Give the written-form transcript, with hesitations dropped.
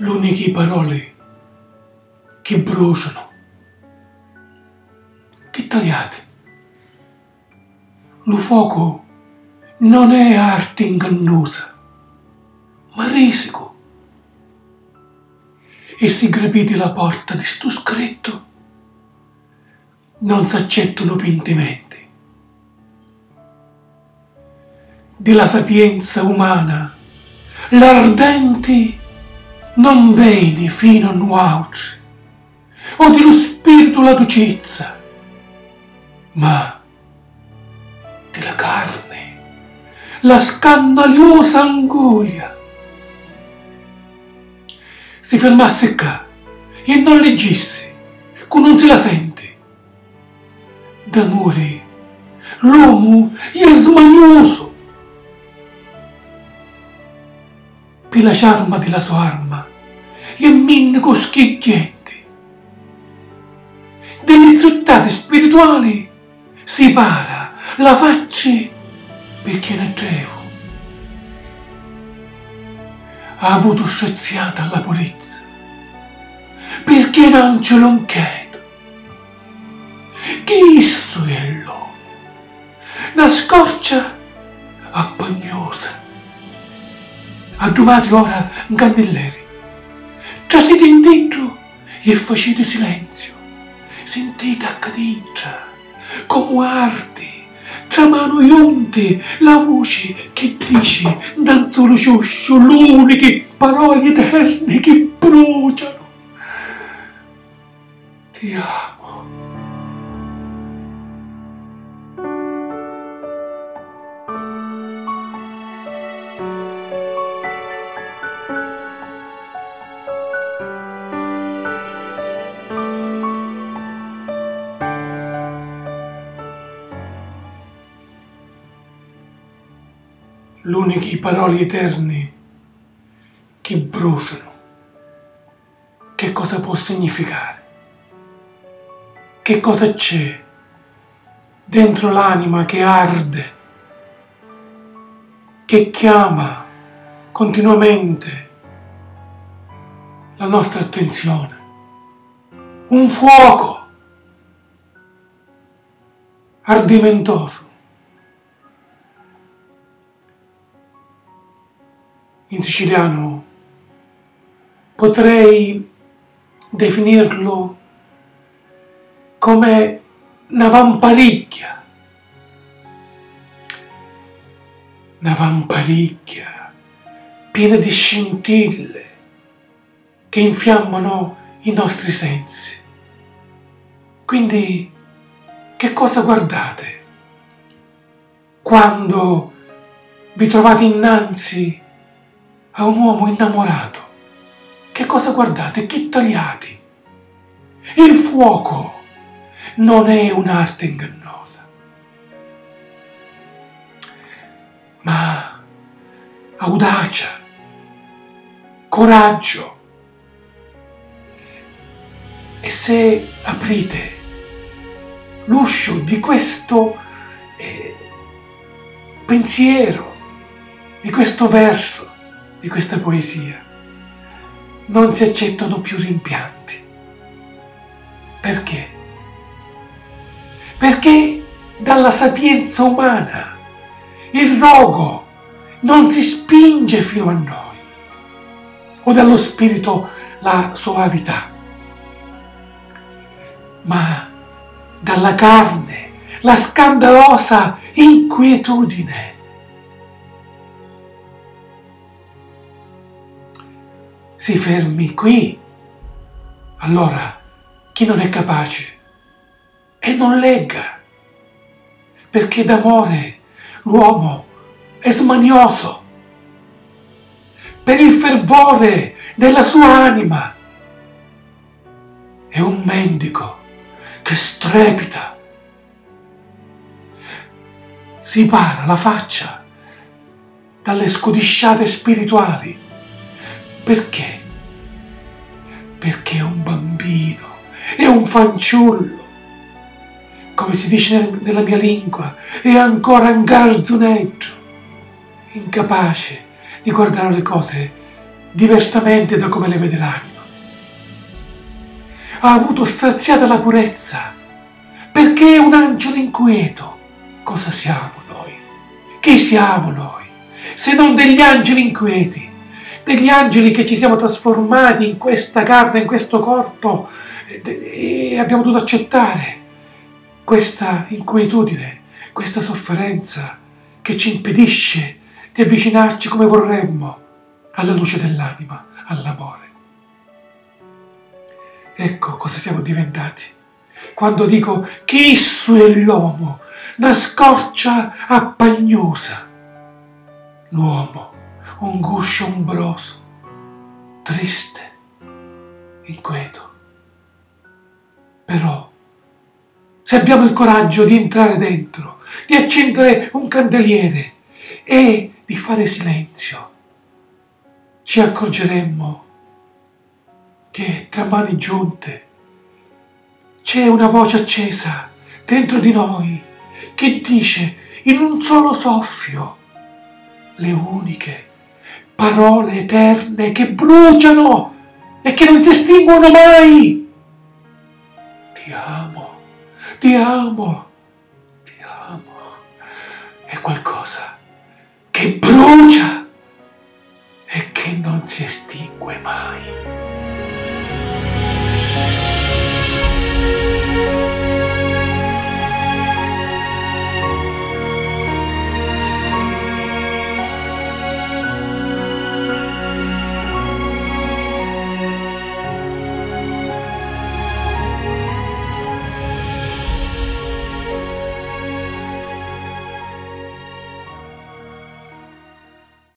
L'uniche parole che bruciano, che tagliate. Lo fuoco non è arte ingannosa, ma risico. E se grapite la porta di sto scritto, non s'accettano pentimenti. Della sapienza umana, l'ardenti non veni fino a nuautri, o dello spirito la dolcezza, ma della carne, la scandalosa angoscia. Si fermasse qua e non leggesse, che non se la sente. D'amore, l'uomo è smanioso. Per la ciarma della sua arma e minnico schicchiente. Delle zuttate spirituali si para la faccia perché ne trevo. Ha avuto straziata la purezza perché non ce l'ho chiedo. Che isso è l'uomo? Una scorcia appagnosa. Addumate ora in candelleri, trasite in dentro e facete silenzio. Sentite a cadenza, come arde, tra mano giunte, la voce che dice, non solo ciosciolone, che parole eterne che bruciano. Ti amo. L'uniche parole eterne che bruciano. Che cosa può significare? Che cosa c'è dentro l'anima che arde, che chiama continuamente la nostra attenzione? Un fuoco ardimentoso. In siciliano potrei definirlo come una vamparicchia. Una vamparicchia piena di scintille che infiammano i nostri sensi. Quindi, che cosa guardate quando vi trovate innanzi a un uomo innamorato? Che cosa guardate? Che tagliati? Il fuoco non è un'arte ingannosa, ma audacia, coraggio. E se aprite l'uscio di questo pensiero, di questo verso, di questa poesia, non si accettano più rimpianti. Perché? Perché dalla sapienza umana il rogo non si spinge fino a noi, o dallo spirito la soavità, ma dalla carne la scandalosa inquietudine. Si fermi qui, allora chi non è capace e non legga, perché d'amore l'uomo è smanioso, per il fervore della sua anima è un mendico che strepita, si para la faccia dalle scodisciate spirituali. Perché? Perché è un bambino, è un fanciullo. Come si dice nella mia lingua, è ancora un garzonetto, incapace di guardare le cose diversamente da come le vede l'anima. Ha avuto straziata la purezza, perché è un angelo inquieto. Cosa siamo noi? Chi siamo noi? Se non degli angeli inquieti, degli angeli che ci siamo trasformati in questa carne, in questo corpo, e abbiamo dovuto accettare questa inquietudine, questa sofferenza che ci impedisce di avvicinarci come vorremmo alla luce dell'anima, all'amore. Ecco cosa siamo diventati. Quando dico che esso è l'uomo, una scorcia appagnosa. L'uomo, un guscio ombroso, triste, inquieto. Però, se abbiamo il coraggio di entrare dentro, di accendere un candeliere e di fare silenzio, ci accorgeremmo che tra mani giunte c'è una voce accesa dentro di noi che dice in un solo soffio le uniche parole eterne che bruciano e che non si estinguono mai. Ti amo, ti amo, ti amo. È qualcosa che brucia e che non si estingue mai.